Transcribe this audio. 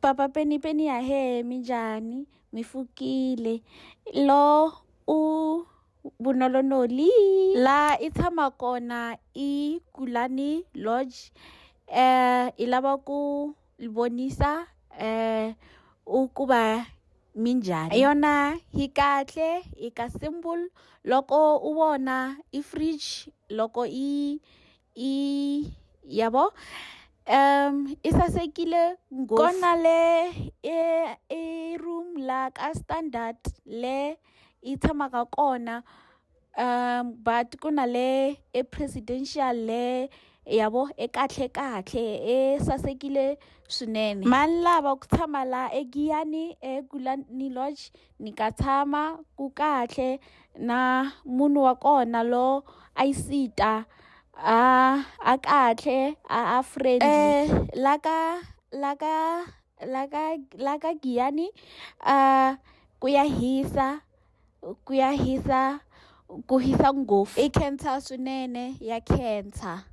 Papa Penny ya he minjhani mi pfukile lo u Vunolonoli la i tshama kona i Kulani Lodge i lava ku vonisa ukuva minjhani yona hi kahle hi ka simple loko u vona i fridge loko i yabo i sasekile kona le i room la ka standard le i tshamaka kona but kuna le presidential le yabo kahle e sasekile swinene mani lava ku tshama la eGiyani eGulani Lodge ni ka tshama ku kahle na munhu wa kona lo ayisita a kahle a friendly laka Giyani ku ya hisa ngopfu i cancer swinene ya cancer.